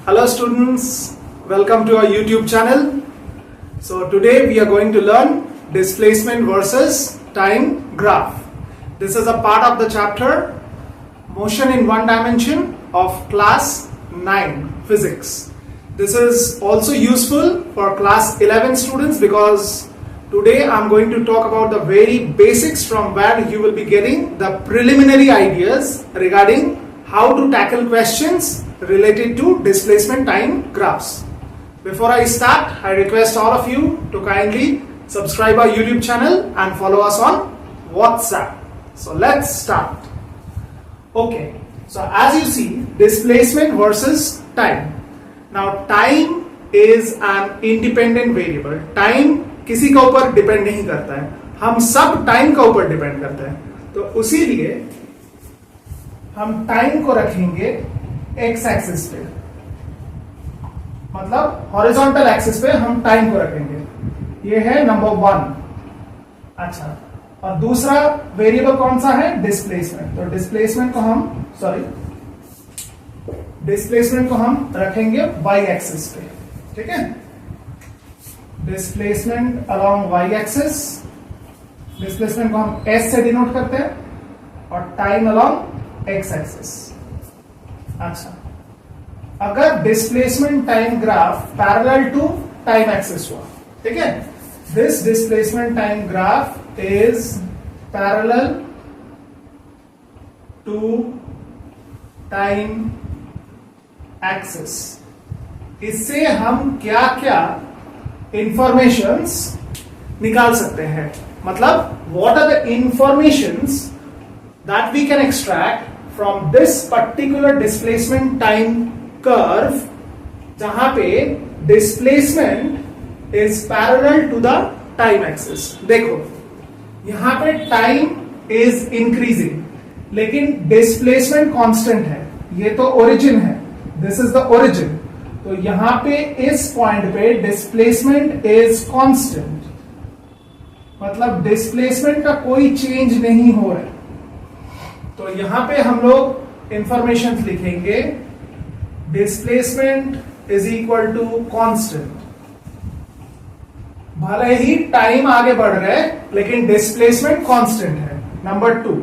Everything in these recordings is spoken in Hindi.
Hello students, welcome to our YouTube channel. So today we are going to learn displacement versus time graph. This is a part of the chapter Motion in One Dimension of class 9 physics. This is also useful for class 11 students because today I am going to talk about the very basics from where you will be getting the preliminary ideas regarding how to tackle questions related to displacement time graphs. Before I start, I request all of you to kindly subscribe our YouTube channel and follow us on WhatsApp. So let's start. Okay, so as you see, displacement versus time. Now time is an independent variable. Time किसी का ऊपर डिपेंड नहीं करता है, हम सब टाइम का ऊपर डिपेंड करते हैं. तो उसी लिए हम टाइम को रखेंगे एक्स एक्सिस पे, मतलब हॉरिजॉन्टल एक्सिस पे हम टाइम को रखेंगे. ये है नंबर 1. अच्छा, और दूसरा वेरिएबल कौन सा है? डिस्प्लेसमेंट. तो डिस्प्लेसमेंट को हम रखेंगे वाई एक्सिस पे. ठीक है, displacement along y axis. Displacement को हम एस से डिनोट करते हैं और टाइम अलोंग एक्स एक्सिस. अच्छा, अगर displacement time graph parallel to time axis हुआ, ठीक है, this displacement time graph is parallel to time axis. इससे हम क्या क्या इंफॉर्मेशंस निकाल सकते हैं, मतलब what are the informations that we can extract from this particular displacement time curve, जहां पे displacement is parallel to the time axis. देखो यहां पे टाइम इज इंक्रीजिंग लेकिन डिस्प्लेसमेंट कांस्टेंट है. ये तो ओरिजिन है, दिस इज द ओरिजिन. तो यहां पे इस पॉइंट पे डिस्प्लेसमेंट इज कांस्टेंट, मतलब डिस्प्लेसमेंट का कोई चेंज नहीं हो रहा है. तो यहां पे हम लोग इंफॉर्मेशन लिखेंगे displacement is equal to constant. भले ही टाइम आगे बढ़ रहा है लेकिन डिस्प्लेसमेंट कांस्टेंट है. नंबर 2,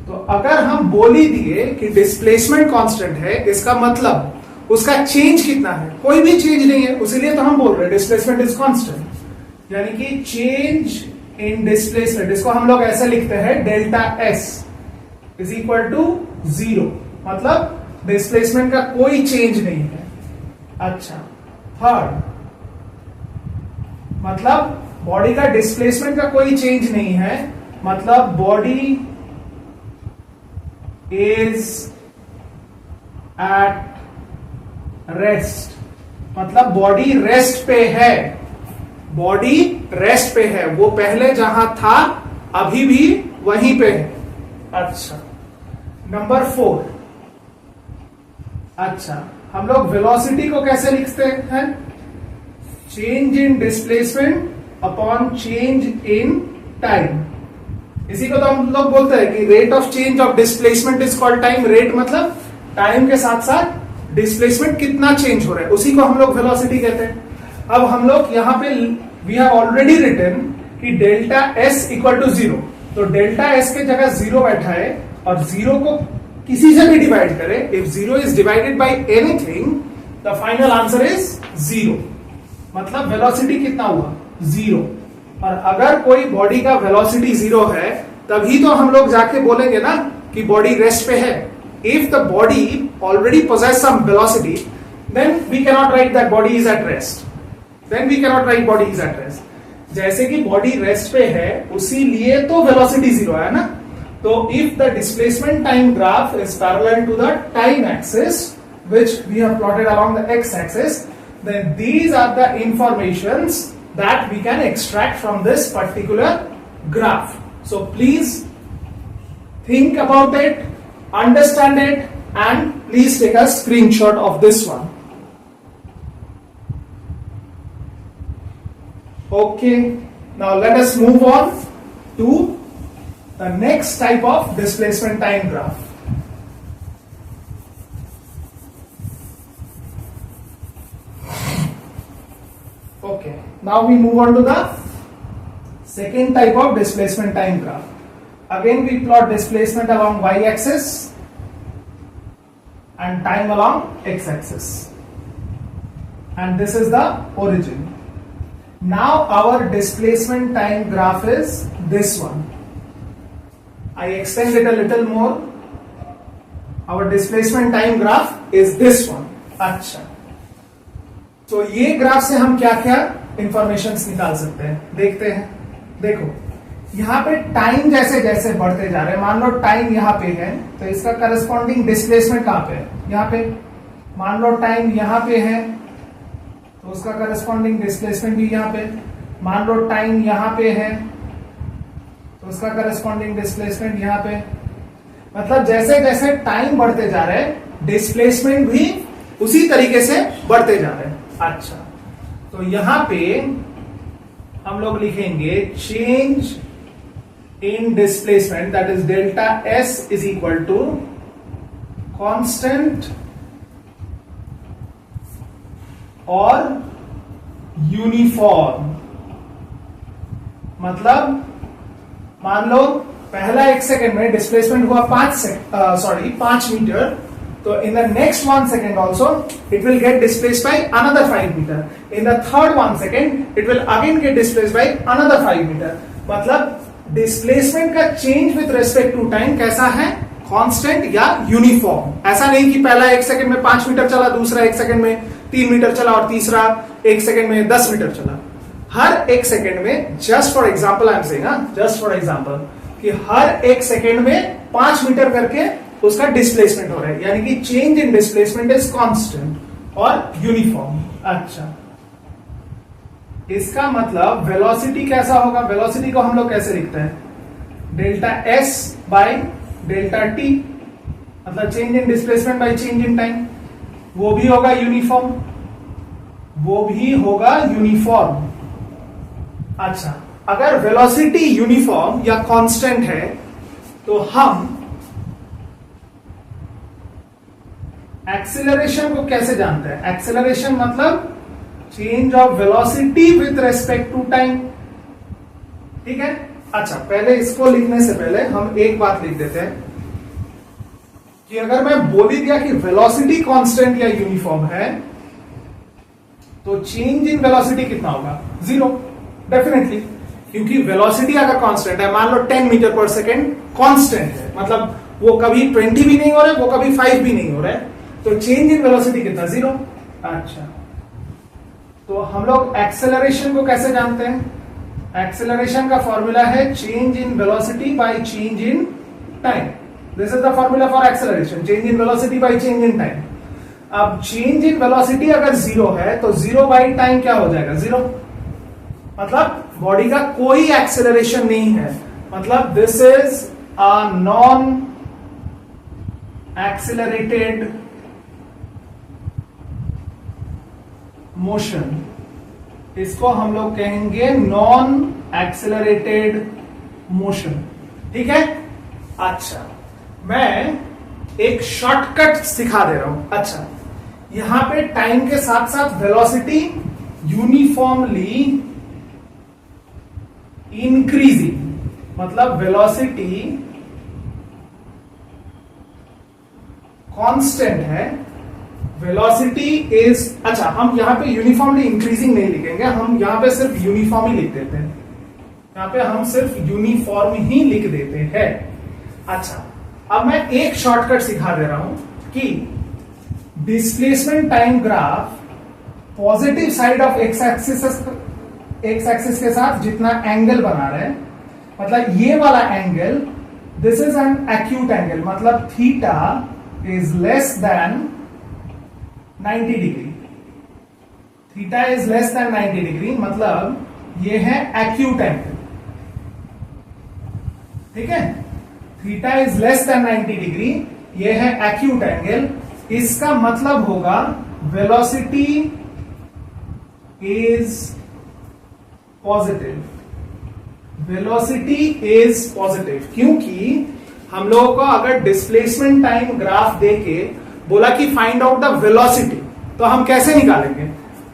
तो अगर हम बोल ही दिए कि डिस्प्लेसमेंट कांस्टेंट है, इसका मतलब उसका चेंज कितना है? कोई भी चेंज नहीं है, उसीलिए तो हम बोल रहे हैं डिस्प्लेसमेंट इज कांस्टेंट. यानी कि चेंज इन डिस्प्लेसमेंट, इसको हम लोग ऐसे लिखते हैं delta S is equal to 0, मतलब डिस्प्लेसमेंट का कोई चेंज नहीं है. अच्छा, थर्ड, मतलब बॉडी का डिस्प्लेसमेंट का कोई चेंज नहीं है, मतलब बॉडी इज एट रेस्ट, मतलब बॉडी रेस्ट पे है. बॉडी रेस्ट पे है, वो पहले जहां था अभी भी वहीं पे है. अच्छा, नंबर 4. अच्छा, हम लोग वेलोसिटी को कैसे लिखते हैं? Change in displacement upon change in time. इसी को तो हम लोग बोलते हैं कि rate of change of displacement is called time. Rate मतलब टाइम के साथ साथ डिस्प्लेसमेंट कितना चेंज हो रहा है, उसी को हम लोग वेलोसिटी कहते हैं. अब हम लोग यहां पे वी हैव ऑलरेडी रिटन कि डेल्टा एस इक्वल टू 0. तो डेल्टा एस के जगह 0 बैठा है और 0 को किसी से भी डिवाइड करें, if 0 is divided by anything the final answer is 0. मतलब वेलोसिटी कितना हुआ? 0. और अगर कोई बॉडी का वेलोसिटी 0 है तभी तो हम लोग जाके बोलेंगे ना कि बॉडी रेस्ट पे है. If the body already possess some velocity, then we cannot write that body is at rest. Then we cannot write body is at rest. जैसे कि बॉडी रेस्ट पे है, उसी लिए तो वेलोसिटी 0 है ना. तो if the displacement time graph is parallel to the time axis, which we have plotted along the x axis, then these are the informations that we can extract from this particular graph. So please think about it, understand it, and please take a screenshot of this one. Okay, now let us move on to the next type of displacement time graph. Okay, now we move on to the second type of displacement time graph. Again we plot displacement along y-axis and time along x-axis, and this is the origin. Now our displacement time graph is this one. I extend it a little more. Our displacement time graph is this one. अच्छा, तो ये ग्राफ से हम क्या क्या इंफॉर्मेशंस निकाल सकते हैं, देखते हैं. देखो यहां पे टाइम जैसे जैसे बढ़ते जा रहे हैं, मान लो टाइम यहां पे है तो इसका करस्पॉन्डिंग डिस्प्लेसमेंट कहां पे है, यहां पे. मान लो टाइम यहां पे है तो उसका करस्पॉन्डिंग डिस्प्लेसमेंट भी यहां पे. मान लो टाइम यहां पे है तो उसका करस्पॉन्डिंग डिस्प्लेसमेंट यहां पे. मतलब जैसे जैसे टाइम बढ़ते जा रहे हैं डिस्प्लेसमेंट भी उसी तरीके से बढ़ते जा रहे हैं. अच्छा, तो यहां पे हम लोग लिखेंगे change in displacement, that is delta S is equal to constant और यूनिफॉर्म. मतलब मान लो पहला 1 सेकेंड में डिस्प्लेसमेंट हुआ 5 मीटर, तो in the next 1 second also it will get displaced by another 5 meter. In the third 1 second it will again get displaced by another 5 meter. मतलब डिस्प्लेसमेंट का change with respect to time कैसा है, कांस्टेंट या यूनिफॉर्म. ऐसा नहीं कि पहला 1 सेकंड में 5 मीटर चला, दूसरा 1 सेकंड में 3 मीटर चला और तीसरा 1 सेकंड में 10 मीटर चला. हर 1 सेकंड में, just for example I am saying, just for example, कि हर 1 सेकंड में 5 मीटर करके उसका डिस्प्लेसमेंट हो रहा है, यानी कि change in displacement is constant और यूनिफॉर्म. अच्छा, इसका मतलब वेलोसिटी कैसा होगा, वेलोसिटी को हम लोग कैसे लिखते हैं, delta s by delta t, मतलब change in displacement by change in time. वो भी होगा यूनिफॉर्म, वो भी होगा यूनिफॉर्म. अच्छा, अगर वेलोसिटी यूनिफॉर्म या कांस्टेंट है तो हम एक्सेलरेशन को कैसे जानते हैं. एक्सेलरेशन मतलब change of velocity with respect to time. ठीक है. अच्छा, पहले इसको लिखने से पहले हम एक बात लिख देते हैं कि अगर मैं बोल ही दिया कि वेलोसिटी कांस्टेंट या यूनिफॉर्म है तो चेंज इन वेलोसिटी कितना होगा, 0 डेफिनेटली, क्योंकि वेलोसिटी अगर कांस्टेंट है, मान लो 10 मीटर पर सेकेंड कांस्टेंट है, मतलब वो कभी 20 भी नहीं हो रहा है, वो कभी 5 भी नहीं हो रहा है, तो चेंज इन वेलोसिटी कितना, 0. अच्छा, तो हम लोग एक्सेलरेशन को कैसे जानते हैं, एक्सेलरेशन का फॉर्मूला है change in velocity bye change in time. This is the formula for acceleration, change in velocity bye change in time. अब चेंज इन वेलोसिटी अगर 0 है तो 0 बाय टाइम क्या हो जाएगा, 0. मतलब बॉडी का कोई एक्सेलरेशन नहीं है, मतलब this is a non accelerated motion. इसको हम लोग कहेंगे नॉन एक्सेलरेटेड मोशन. ठीक है. अच्छा, मैं एक शॉर्टकट सिखा दे रहा हूं. अच्छा, यहां पे टाइम के साथ साथ वेलोसिटी यूनिफॉर्मली इंक्रीजिंग, मतलब वेलोसिटी कांस्टेंट है, वेलोसिटी इज, अच्छा हम यहां पे यूनिफॉर्मली इंक्रीजिंग नहीं लिखेंगे, हम यहां पे सिर्फ यूनिफॉर्म ही लिख देते हैं. यहां पे हम सिर्फ यूनिफॉर्म ही लिख देते हैं. अच्छा, अब मैं एक शॉर्टकट सिखा दे रहा हूं कि displacement time graph positive side of x axis के साथ जितना एंगल बना रहे हैं, मतलब ये वाला angle, this is an acute angle, मतलब theta is less than 90 degree. Theta is less than 90 degree, मतलब ये है एक्यूट एंगल. ठीक है. Theta is less than 90 degree, ये है एक्यूट एंगल. इसका मतलब होगा velocity is positive, velocity is positive, क्योंकि हम लोगों को अगर डिस्प्लेसमेंट टाइम ग्राफ देके बोला कि फाइंड आउट द वेलोसिटी, तो हम कैसे निकालेंगे,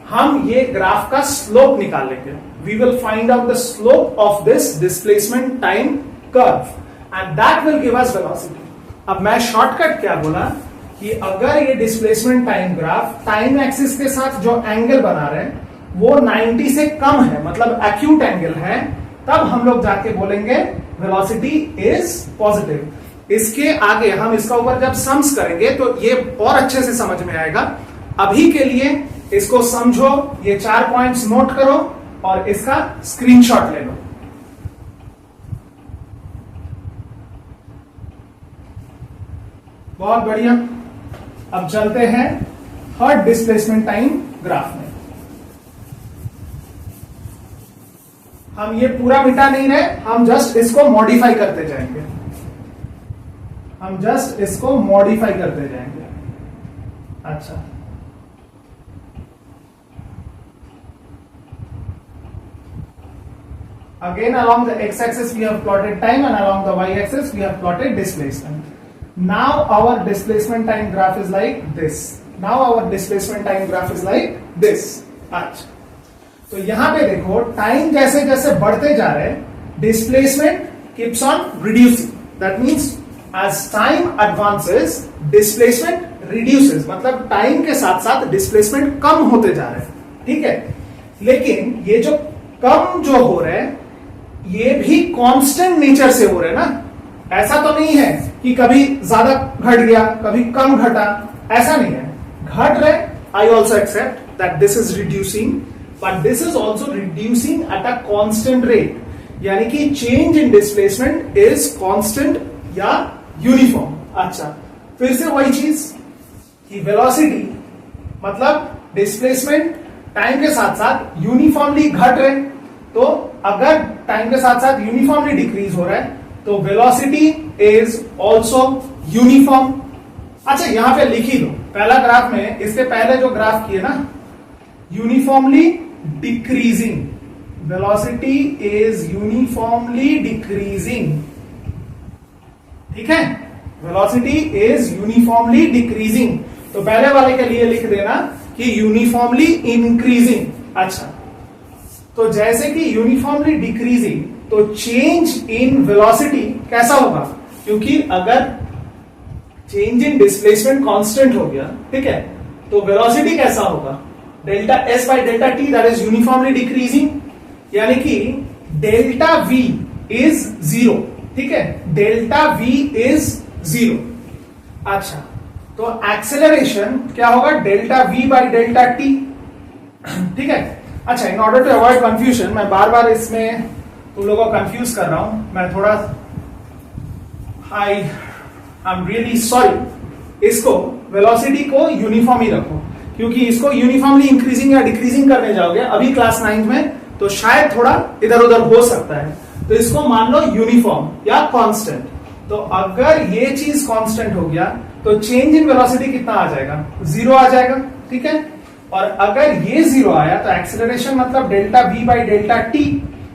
हम ये ग्राफ का स्लोप निकाल लेंगे. We will find out the slope of this displacement time curve and that will give us velocity. अब मैं शॉर्टकट क्या बोला कि अगर ये displacement time graph time axis के साथ जो एंगल बना रहे हैं वो 90 से कम है, मतलब एक्यूट एंगल है, तब हम लोग जाके बोलेंगे वेलोसिटी इज पॉजिटिव. इसके आगे हम इसका ऊपर जब सम्स करेंगे तो ये और अच्छे से समझ में आएगा. अभी के लिए इसको समझो, ये 4 पॉइंट्स नोट करो और इसका स्क्रीनशॉट ले लो. बहुत बढ़िया. अब चलते हैं थर्ड डिस्प्लेसमेंट टाइम ग्राफ में. हम ये पूरा मिटा नहीं रहे, हम जस्ट इसको मॉडिफाई करते जाएंगे. हम जस्ट इसको मॉडिफाई करते जाएंगे. अच्छा, again along the x-axis we have plotted time and along the y-axis we have plotted displacement. Now our displacement time graph is like this. Now our displacement time graph is like this. अच्छा, तो यहां पे देखो टाइम जैसे जैसे बढ़ते जा रहे हैं displacement keeps on reducing. That means as time advances displacement reduces, मतलब टाइम के साथ साथ डिस्प्लेसमेंट कम होते जा रहे हैं. ठीक है, लेकिन ये जो कम जो हो रहे हैं ये भी कांस्टेंट नेचर से हो रहे हैं ना. ऐसा तो नहीं है कि कभी ज्यादा घट गया कभी कम घटा, ऐसा नहीं है. घट रहे, I also accept that this is reducing, but this is also reducing at a constant rate. यानी कि change in displacement is constant या यूनिफॉर्म. अच्छा, फिर से वही चीज कि वेलोसिटी मतलब डिस्प्लेसमेंट टाइम के साथ साथ यूनिफॉर्मली घट रहे. तो अगर टाइम के साथ साथ यूनिफॉर्मली डिक्रीज हो रहा है तो वेलोसिटी इज ऑल्सो यूनिफॉर्म. अच्छा, यहां पे लिख ही लो पहला ग्राफ में, इससे पहले जो ग्राफ किए ना, uniformly decreasing, velocity is uniformly decreasing. ठीक है, वेलोसिटी इज यूनिफॉर्मली डिक्रीजिंग. तो पहले वाले के लिए लिख देना कि यूनिफॉर्मली इंक्रीजिंग. अच्छा, तो जैसे कि यूनिफॉर्मली डिक्रीजिंग तो चेंज इन वेलोसिटी कैसा होगा, क्योंकि अगर चेंज इन डिस्प्लेसमेंट कांस्टेंट हो गया, ठीक है, तो वेलोसिटी कैसा होगा, delta S by delta T, that is uniformly decreasing. यानी कि डेल्टा वी इज जीरो. ठीक है, डेल्टा वी इज जीरो. अच्छा, तो एक्सेलरेशन क्या होगा, delta v by delta t. ठीक है. अच्छा, in order to avoid confusion, मैं बार बार इसमें तुम लोगों को कंफ्यूज कर रहा हूं, मैं थोड़ा आई एम रियली सॉरी. इसको वेलोसिटी को यूनिफॉर्म ही रखो, क्योंकि इसको यूनिफॉर्मली इंक्रीजिंग या डिक्रीजिंग करने जाओगे अभी क्लास 9 में तो शायद थोड़ा इधर उधर हो सकता है. तो इसको मान लो यूनिफॉर्म या कांस्टेंट. तो अगर ये चीज कांस्टेंट हो गया तो चेंज इन वेलोसिटी कितना आ जाएगा, जीरो आ जाएगा. ठीक है, और अगर ये जीरो आया तो एक्सेलरेशन मतलब delta v by delta T,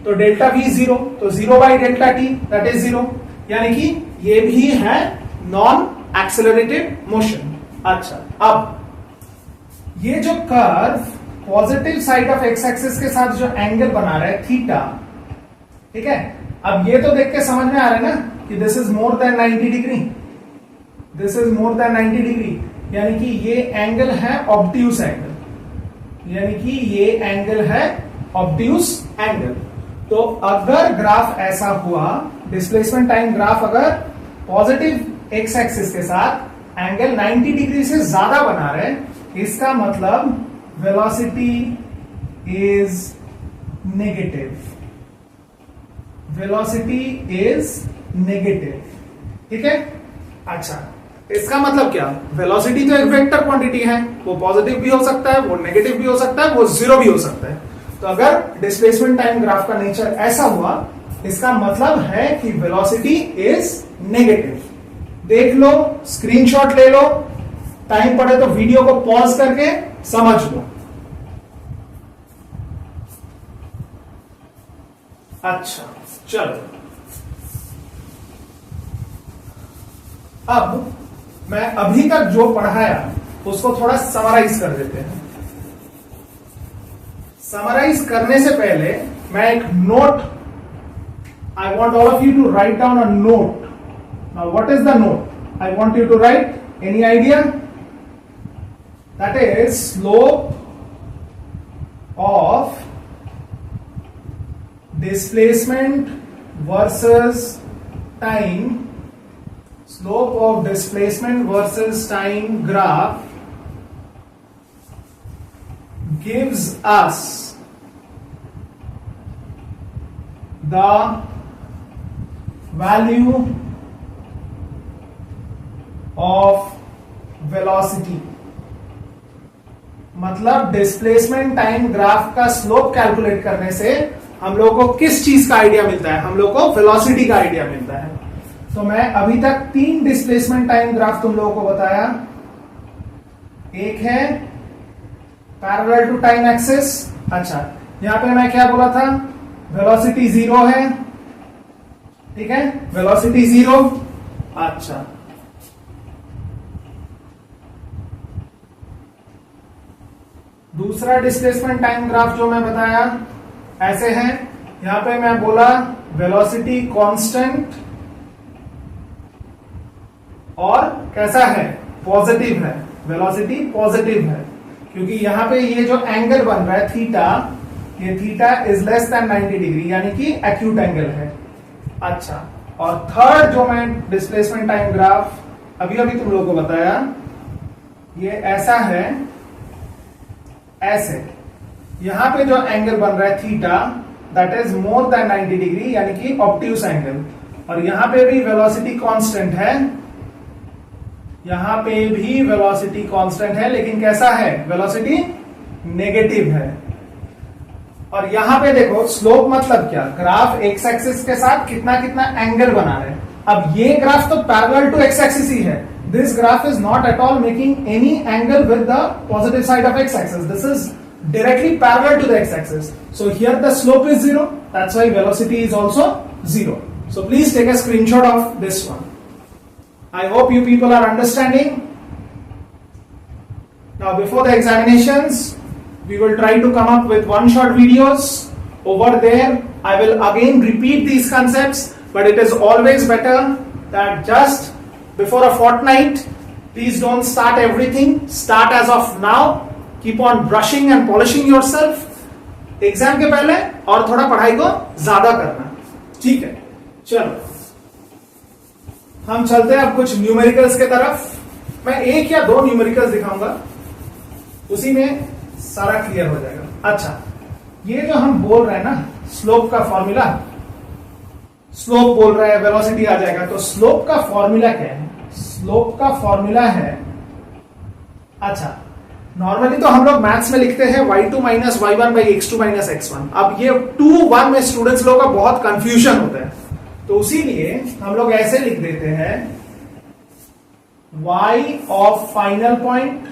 तो डेल्टा वी जीरो, तो zero by delta T that is zero. यानी कि ये भी है नॉन एक्सेलरेटेड मोशन. अच्छा, अब ये जो curve positive side of x axis के साथ जो एंगल बना रहा है थीटा, ठीक है, अब ये तो देख के समझ में आ रहा है ना कि this is more than 90 degree, this is more than 90 degree. यानी कि ये एंगल है ऑब्ट्यूस एंगल, यानी कि ये एंगल है ऑब्ट्यूस एंगल. तो अगर ग्राफ ऐसा हुआ, डिस्प्लेसमेंट टाइम ग्राफ अगर पॉजिटिव एक्स एक्सिस के साथ एंगल 90 डिग्री से ज्यादा बना रहे, इसका मतलब velocity is negative. Velocity is negative. ठीक है. अच्छा, इसका मतलब क्या, वेलोसिटी तो एक वेक्टर क्वांटिटी है, वो पॉजिटिव भी हो सकता है, वो नेगेटिव भी हो सकता है, वो जीरो भी हो सकता है. तो अगर डिस्प्लेसमेंट टाइम ग्राफ का नेचर ऐसा हुआ, इसका मतलब है कि वेलोसिटी इज नेगेटिव. देख लो, स्क्रीनशॉट ले लो, टाइम पड़े तो वीडियो को पॉज करके समझ लो. अच्छा, चलो अब मैं अभी तक जो पढ़ाया उसको थोड़ा समराइज कर देते हैं. समराइज करने से पहले मैं एक note, I want all of you to write down a note. Now what is the note I want you to write? Any idea? That is slope of displacement versus time, slope of displacement versus time graph gives us the value of velocity. मतलब डिस्प्लेसमेंट टाइम ग्राफ का स्लोप कैलकुलेट करने से हम लोगों को किस चीज का आइडिया मिलता है? हम लोग को वेलोसिटी का आइडिया मिलता है. तो मैं अभी तक 3 डिस्प्लेसमेंट टाइम ग्राफ तुम लोगों को बताया. एक है पैरेलल टू टाइम एक्सिस. अच्छा, यहां पे मैं क्या बोला था? वेलोसिटी 0 है. ठीक है, वेलोसिटी 0. अच्छा, दूसरा डिस्प्लेसमेंट टाइम ग्राफ जो मैं बताया ऐसे है. यहां पे मैं बोला वेलोसिटी कांस्टेंट और कैसा है? पॉजिटिव है. वेलोसिटी पॉजिटिव है क्योंकि यहां पे ये जो एंगल बन रहा है थीटा, ये theta is less than 90 degree, यानी कि एक्यूट एंगल है. अच्छा, और थर्ड जो मैं डिस्प्लेसमेंट टाइम ग्राफ अभी अभी तुम लोगों को बताया, ये ऐसा है. ऐसे यहां पे जो एंगल बन रहा है theta, that is more than 90 degree, यानी कि ऑब्ट्यूस एंगल. और यहां पे भी वेलोसिटी कांस्टेंट है. यहां पे भी वेलोसिटी कांस्टेंट है, लेकिन कैसा है? वेलोसिटी नेगेटिव है. और यहां पे देखो स्लोप मतलब क्या? ग्राफ एक्स एक्सिस के साथ कितना कितना एंगल बना रहे हैं. अब ये ग्राफ तो पैरेलल टू एक्स एक्सिस ही है. This graph is not at all making any angle with the positive side of x-axis. This is directly parallel to the x-axis. So here the slope is 0. That's why velocity is also 0. So please take a screenshot of this one. I hope you people are understanding. Now before the examinations, we will try to come up with one shot videos. Over there, I will again repeat these concepts, but it is always better that just before a fortnight, please don't start everything. Start as of now. Keep on brushing and polishing yourself. Exam के पहले और थोड़ा पढ़ाई को ज्यादा करना. ठीक है, चलो हम चलते हैं अब कुछ न्यूमेरिकल्स के तरफ. मैं 1 या 2 न्यूमेरिकल्स दिखाऊंगा, उसी में सारा क्लियर हो जाएगा. अच्छा, ये जो हम बोल रहे हैं ना स्लोप का फॉर्मूला, स्लोप बोल रहा है वेलोसिटी आ जाएगा, तो स्लोप का फॉर्मूला क्या है? स्लोप का फॉर्मूला है, अच्छा नॉर्मली तो हम लोग मैथ्स में लिखते हैं y2 minus y1 by x2 minus x1. अब ये 2-1 में स्टूडेंट्स लोगों का बहुत कंफ्यूजन होता है, तो उसीलिए हम लोग ऐसे लिख देते हैं y of final point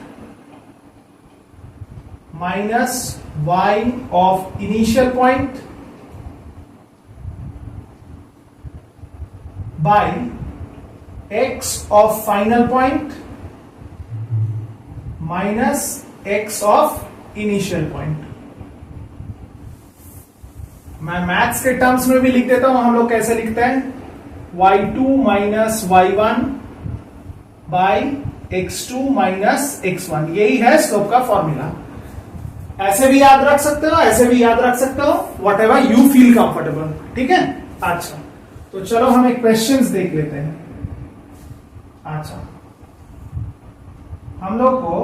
minus y of initial point by x of final point minus x of initial point. मैं मैथ्स के टर्म्स में भी लिख देता हूं. हम लोग कैसे लिखते हैं? y2 minus y1 by x2 minus x1. यही है स्लोप का फॉर्मूला. ऐसे भी याद रख सकते हो, ऐसे भी याद रख सकते हो, what ever you feel comfortable. ठीक है. अच्छा, तो चलो हम एक क्वेश्चंस देख लेते हैं. अच्छा, हम लोग को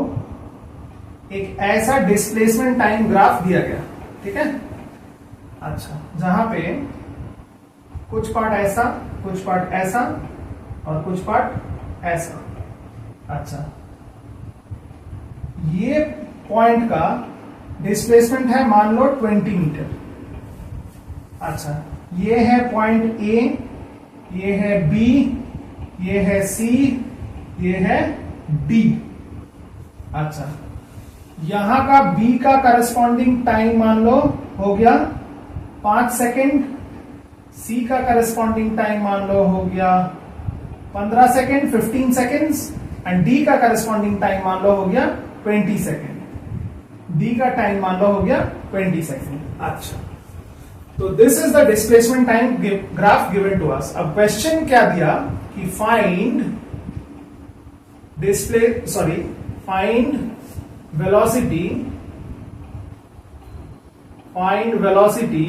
एक ऐसा डिस्प्लेसमेंट टाइम ग्राफ दिया गया. ठीक है. अच्छा, जहां पे कुछ पार्ट ऐसा, कुछ पार्ट ऐसा और कुछ पार्ट ऐसा. अच्छा, ये पॉइंट का डिस्प्लेसमेंट है मान लो 20 मीटर. अच्छा, ये है पॉइंट ए, ये है बी, ये है सी, ये है डी. अच्छा, यहां का बी का करस्पॉन्डिंग टाइम मान लो हो गया 5 सेकेंड, सी का करस्पॉन्डिंग टाइम मान लो हो गया 15 सेकेंड 15 सेकेंड्स, एंड डी का करस्पॉन्डिंग टाइम मान लो हो गया 20 सेकेंड. डी का टाइम मान लो हो गया 20 सेकेंड। अच्छा, तो this is the displacement time graph given to us. अब क्वेश्चन क्या दिया कि find velocity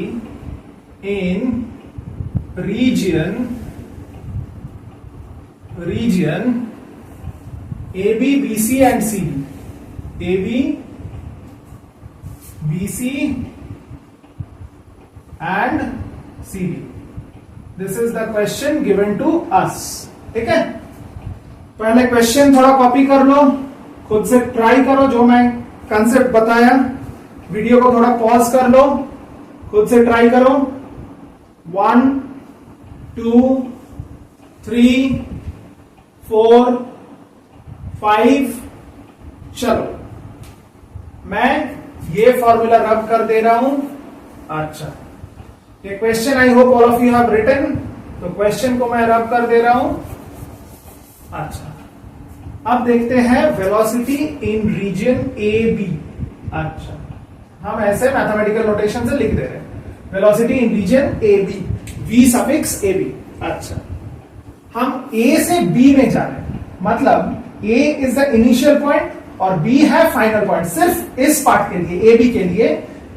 in region AB, BC and CD। AB, BC and CD। This is the question given to us। ठीक है, पहले क्वेश्चन थोड़ा कॉपी कर लो, खुद से ट्राई करो, जो मैं कंसेप्ट बताया। वीडियो को थोड़ा पॉज कर लो, खुद से ट्राई करो। 1 2 3 4 5। चलो, मैं ये फॉर्मूला रब कर दे रहा हूं। अच्छा, ये question I hope all of you have written, तो क्वेश्चन को मैं रब कर दे रहा हूं। अच्छा, अब देखते हैं velocity in region A B. अच्छा, हम ऐसे मैथमेटिकल नोटेशन से लिख दे रहे हैं velocity in region A B, we suffix A B. अच्छा, हम ए से बी में जा रहे हैं, मतलब A is the initial point और बी है फाइनल पॉइंट। सिर्फ इस पार्ट के लिए, ए बी के लिए,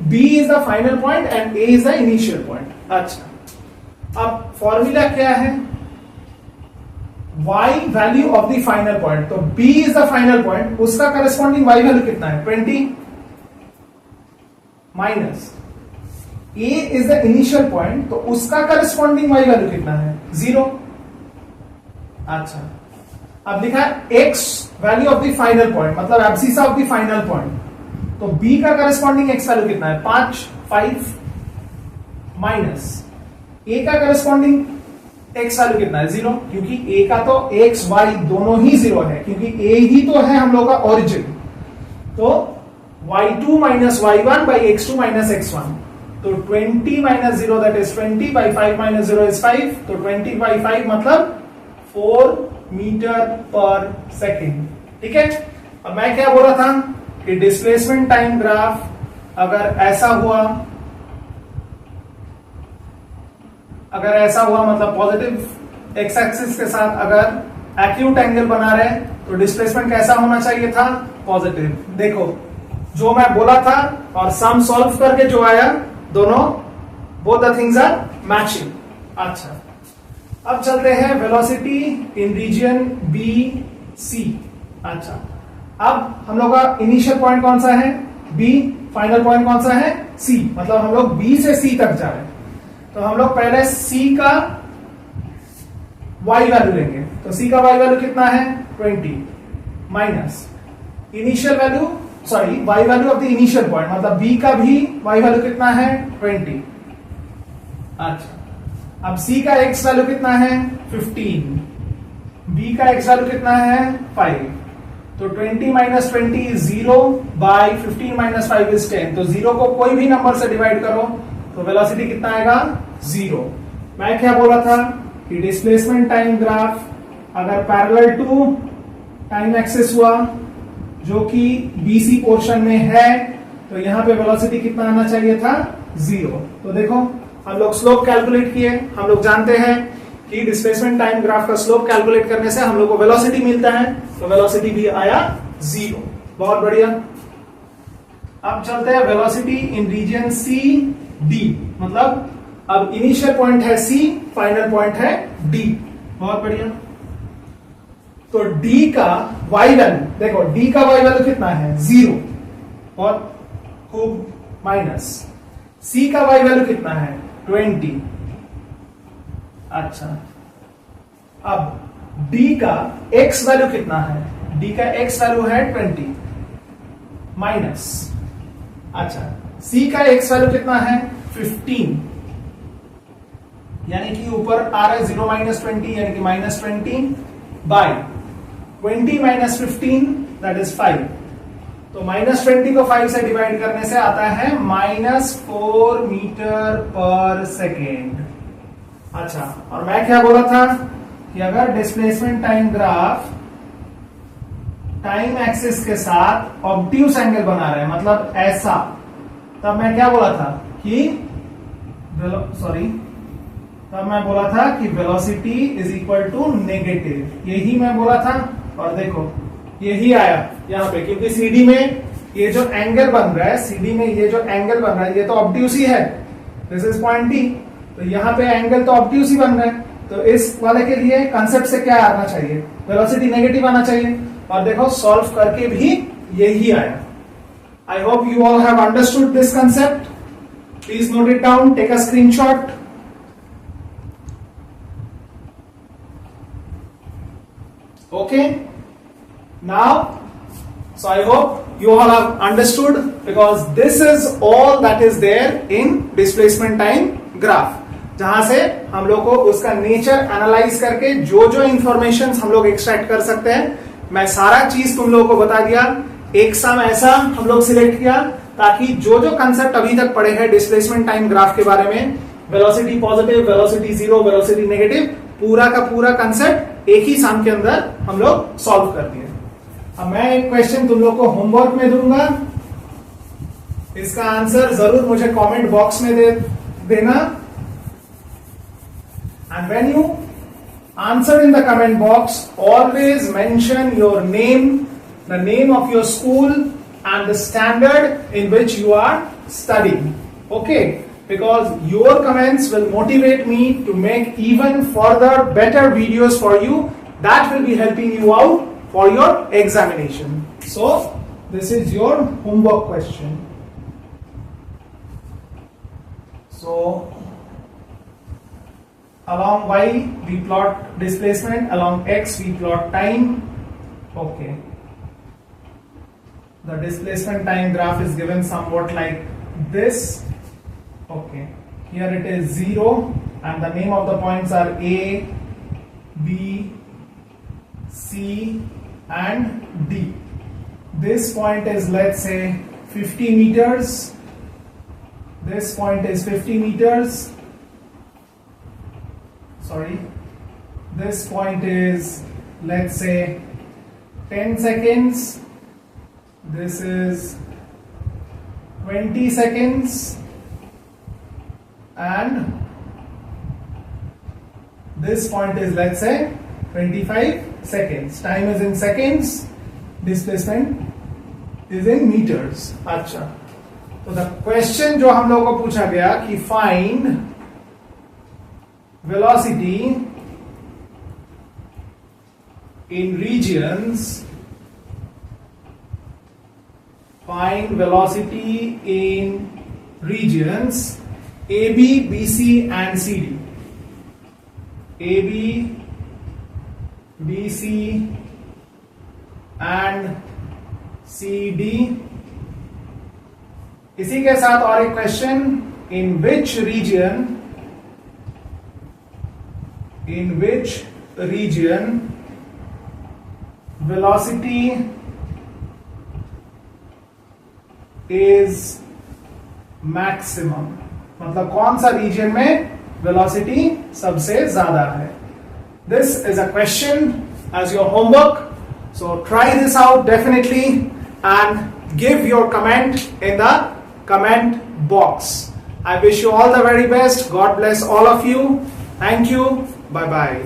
B is the final point and A is the initial point. अच्छा, अब फॉर्मूला क्या है? y value of the final point, तो b is the final point, उसका करस्पॉन्डिंग y वैल्यू कितना है? 20 minus a is the initial point, तो उसका करस्पॉन्डिंग y वैल्यू कितना है? 0। अच्छा, अब लिखा है x value of the final point, मतलब abscissa of the final point, तो b का करस्पॉन्डिंग x वैल्यू कितना है? 5 माइनस a का करस्पॉन्डिंग x वैल्यू कितना है? 0, क्योंकि a का तो x y दोनों ही 0 है, क्योंकि a ही तो है हम लोग का ओरिजिन। तो y2 minus y1 by x2 minus x1, तो 20 minus 0 that is 20 by 5 minus 0 is 5, तो 20 बाई 5 मतलब 4 मीटर पर सेकेंड। ठीक है, अब मैं क्या बोल रहा था कि डिस्प्लेसमेंट टाइम ग्राफ अगर ऐसा हुआ मतलब पॉजिटिव एक्स एक्सिस के साथ अगर एक्यूट एंगल बना रहे, तो डिस्प्लेसमेंट कैसा होना चाहिए था? पॉजिटिव। देखो, जो मैं बोला था और सम सॉल्व करके जो आया, दोनों both the things are matching. अच्छा, अब चलते हैं velocity in region B C. अच्छा, अब हम लोग का इनिशियल पॉइंट कौन सा है? बी। फाइनल पॉइंट कौन सा है? सी। मतलब हम लोग बी से सी तक जा रहे हैं, तो हम लोग पहले C का Y वैल्यू लेंगे। तो C का Y वैल्यू कितना है? 20 minus initial value, sorry Y value of the initial point, मतलब B का भी Y वैल्यू कितना है? 20। अच्छा, अब C का X वैल्यू कितना है? 15। B का X वैल्यू कितना है? 5। तो 20 minus 20 is 0 by 15 minus 5 is 10। तो 0 को कोई भी नंबर से डिवाइड करो तो वेलोसिटी कितना आएगा? 0। मैं क्या बोला था कि डिस्प्लेसमेंट टाइम ग्राफ अगर पैरेलल टू टाइम एक्सिस हुआ, जो कि BC पोर्शन में है, तो यहां पे वेलोसिटी कितना आना चाहिए था? 0। तो देखो, हम लोग स्लोप कैलकुलेट किए, हम लोग जानते हैं कि डिस्प्लेसमेंट टाइम ग्राफ का स्लोप कैलकुलेट करने से हम लोग को वेलोसिटी मिलता है, तो वेलोसिटी भी आया 0। बहुत बढ़िया। अब चलते हैं velocity in region C D, मतलब अब इनिशियल पॉइंट है C, फाइनल पॉइंट है D। बहुत बढ़िया। तो D का Y वैल्यू, देखो D का Y वैल्यू कितना है? 0। और खूब माइनस C का Y वैल्यू कितना है? 20। अच्छा, अब D का X वैल्यू कितना है? D का X वैल्यू है 20 माइनस, अच्छा C का X वैल्यू कितना है? 15, यानी कि ऊपर आ रहा है 0 माइनस 20, यानी कि minus 20 by 20 minus 15 that is 5। तो माइनस 20 को 5 से डिवाइड करने से आता है -4 मीटर पर सेकेंड। अच्छा, और मैं क्या बोला था कि अगर displacement time graph time axis के साथ ऑब्ट्यूस एंगल बना रहा है, मतलब ऐसा, तब मैं क्या बोला था कि तब मैं बोला था कि velocity is equal to negative, यही मैं बोला था। और देखो यही आया यहाँ पे, क्योंकि सीडी में ये जो एंगल बन रहा है, सीडी में ये जो एंगल बन रहा है, ये तो ऑब्ट्यूस ही है, दिस इज पॉइंट टी, तो यहाँ पे एंगल तो ऑब्ट्यूस ही बन रहा है। तो इस वाले के लिए कंसेप्ट से क्या आना चाहिए, वेलोसिटी नेगेटिव आना चाहिए। और देखो सॉल्व करके भी यही आया। I hope you all have understood this concept. Please note it down, take a screenshot. Okay, now so I hope you all have understood, because this is all that is there in displacement time graph, जहां से हम लोग को उसका नेचर एनालाइज करके जो जो इंफॉर्मेशन हम लोग एक्सट्रैक्ट कर सकते हैं, मैं सारा चीज तुम लोगों को बता दिया। एक सम ऐसा हम लोग सिलेक्ट किया ताकि जो जो कंसेप्ट अभी तक पढ़े हैं डिस्प्लेसमेंट टाइम ग्राफ के बारे में, velocity positive, velocity zero, velocity negative, पूरा का पूरा कंसेप्ट एक ही सम के अंदर हम लोग सॉल्व कर दिए। अब मैं एक क्वेश्चन तुम लोग को होमवर्क में दूंगा, इसका आंसर जरूर मुझे कमेंट बॉक्स में देना। And when you answer in the comment box, always mention your name, the name of your school and the standard in which you are studying, okay? Because your comments will motivate me to make even further better videos for you that will be helping you out for your examination. So this is your homework question. So along y we plot displacement, along x we plot time. Okay, the displacement time graph is given somewhat like this. Okay, here it is 0 and the name of the points are A, B, C and D. This point is, let's say, 50 meters. This point is 50 meters. Sorry. This point is, let's say, 10 seconds. This is 20 seconds. And this point is, let's say, 25 seconds. Time is in seconds, displacement is in meters. अच्छा, तो the question जो हम लोगों को पूछा गया कि find velocity in regions, find velocity in regions AB, BC and CD. AB, BC and CD. इसी के साथ और एक question, in which region velocity is maximum, मतलब कौन सा रीजन में वेलोसिटी सबसे ज्यादा है। This is a question as your homework, so try this out definitely and give your comment in the comment box. I wish you all the very best, God bless all of you, thank you, bye bye.